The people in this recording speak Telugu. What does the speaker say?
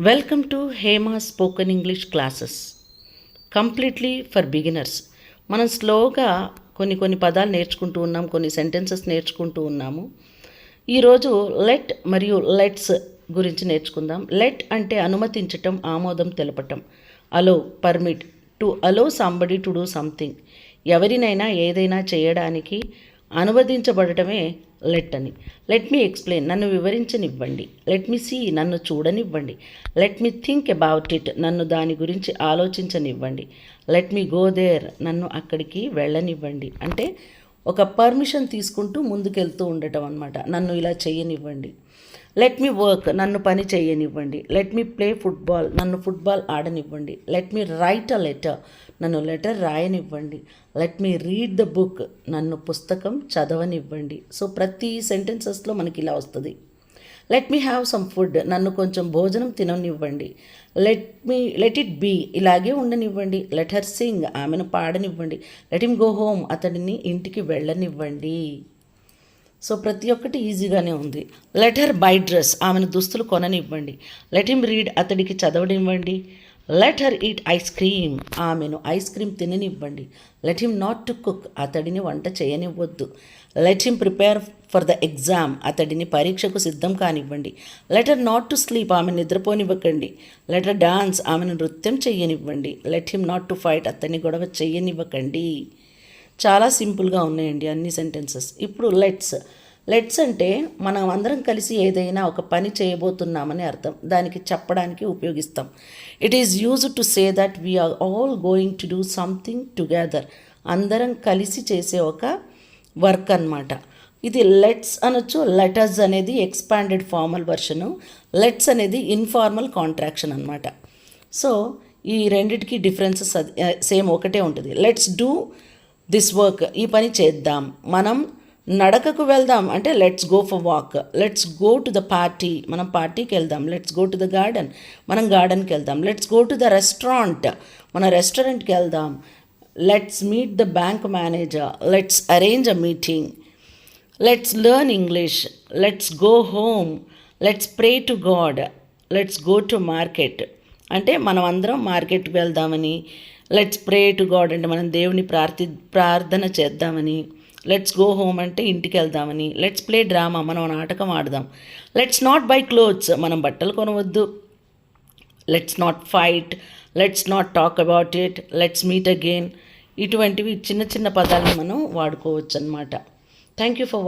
Welcome to Hema spoken English classes completely for beginners. మనం స్లోగా కొన్ని పదాలు నేర్చుకుంటూ ఉన్నాం, కొన్ని సెంటెన్సెస్ నేర్చుకుంటూ ఉన్నాము. ఈరోజు లెట్ మరియు లెట్స్ గురించి నేర్చుకుందాం. లెట్ అంటే అనుమతించటం, ఆమోదం తెలపటం. Allow, permit, to allow somebody to do something. ఎవరినైనా ఏదైనా చేయడానికి అనువదించబడటమే లెట్ అని. లెట్ మీ ఎక్స్ప్లెయిన్, నన్ను వివరించనివ్వండి. లెట్ మీ సీ, నన్ను చూడనివ్వండి. Let me think about it, నన్ను దాని గురించి ఆలోచించనివ్వండి. లెట్ మీ గో దేర్, నన్ను అక్కడికి వెళ్ళనివ్వండి. అంటే ఒక పర్మిషన్ తీసుకుంటూ ముందుకెళ్తూ ఉండటం అన్నమాట. నన్ను ఇలా చేయనివ్వండి. లెట్ మీ వర్క్, నన్ను పని చేయనివ్వండి. లెట్ మీ ప్లే ఫుట్బాల్, నన్ను ఫుట్బాల్ ఆడనివ్వండి. Let me write a letter, నన్ను లెటర్ రాయనివ్వండి. Let me read the book, నన్ను పుస్తకం చదవనివ్వండి. సో ప్రతి సెంటెన్సెస్లో మనకి ఇలా వస్తుంది. Let me have some food, నన్ను కొంచెం భోజనం తిననివ్వండి. లెట్ ఇట్ బీ, ఇలాగే ఉండనివ్వండి. లెట్ హర్ సింగ్, ఆమెను పాడనివ్వండి. లెట్ హిమ్ గో హోమ్, అతడిని ఇంటికి వెళ్ళనివ్వండి. సో ప్రతి ఒక్కటి ఈజీగానే ఉంది. లెట్ హర్ బై డ్రెస్, ఆమెను దుస్తులు కొననివ్వండి. లెట్ హిమ్ రీడ్, అతడికి చదవనివ్వండి. Let her eat ice cream, ఆమెను ఐస్ క్రీమ్ తిననివ్వండి. Let him not to cook, అతడిని వంట చేయనివ్వద్దు. Let him prepare for the exam, అతడిని పరీక్షకు సిద్ధం కానివ్వండి. Let her not to sleep, ఆమెను నిద్రపోనివ్వకండి. లెట్ హర్ డాన్స్, ఆమెను నృత్యం చేయనివ్వండి. Let him not to fight, అతన్ని గొడవ చేయనివ్వకండి. చాలా సింపుల్గా ఉన్నాయండి అన్ని సెంటెన్సెస్. ఇప్పుడు లెట్స్ అంటే మనం అందరం కలిసి ఏదైనా ఒక పని చేయబోతున్నామని అర్థం. దానికి చెప్పడానికి ఉపయోగిస్తాం. It is used to say that we are all going to do something together. అందరం కలిసి చేసే ఒక వర్క్ అన్నమాట. ఇది లెట్స్ అనొచ్చు. లెటర్స్ అనేది ఎక్స్పాండెడ్ ఫార్మల్ వర్షను. లెట్స్ అనేది ఇన్ఫార్మల్ కాంట్రాక్షన్ అనమాట. సో ఈ రెండిటికి డిఫరెన్సెస్ సేమ్ ఒకటే ఉంటుంది. లెట్స్ డూ దిస్ వర్క్, ఈ పని చేద్దాం. మనం నడకకు వెళ్దాం అంటే let's go for walk. Let's go to the party, మనం పార్టీకి వెళ్దాం. Let's go to the garden, మనం గార్డెన్కి వెళ్దాం. Let's go to the restaurant, మన రెస్టారెంట్కి వెళ్దాం. Let's meet the bank manager. Let's arrange a meeting. Let's learn English. Let's go home. Let's pray to God. Let's go to market అంటే మనం అందరం మార్కెట్కి వెళ్దామని. లెట్స్ ప్రే టు గాడ్ అంటే మనం దేవుని ప్రార్థన చేద్దామని. లెట్స్ గో హోమ్ అంటే ఇంటికి వెళ్దామని. లెట్స్ ప్లే డ్రామా, మనం నాటకం ఆడదాం. లెట్స్ నాట్ బై క్లోత్స్, మనం బట్టలు కొనవద్దు. Let's not fight. Let's not talk about it. Let's meet again. ఇటువంటివి చిన్న చిన్న పదాలను మనం వాడుకోవచ్చు అన్నమాట. Thank you for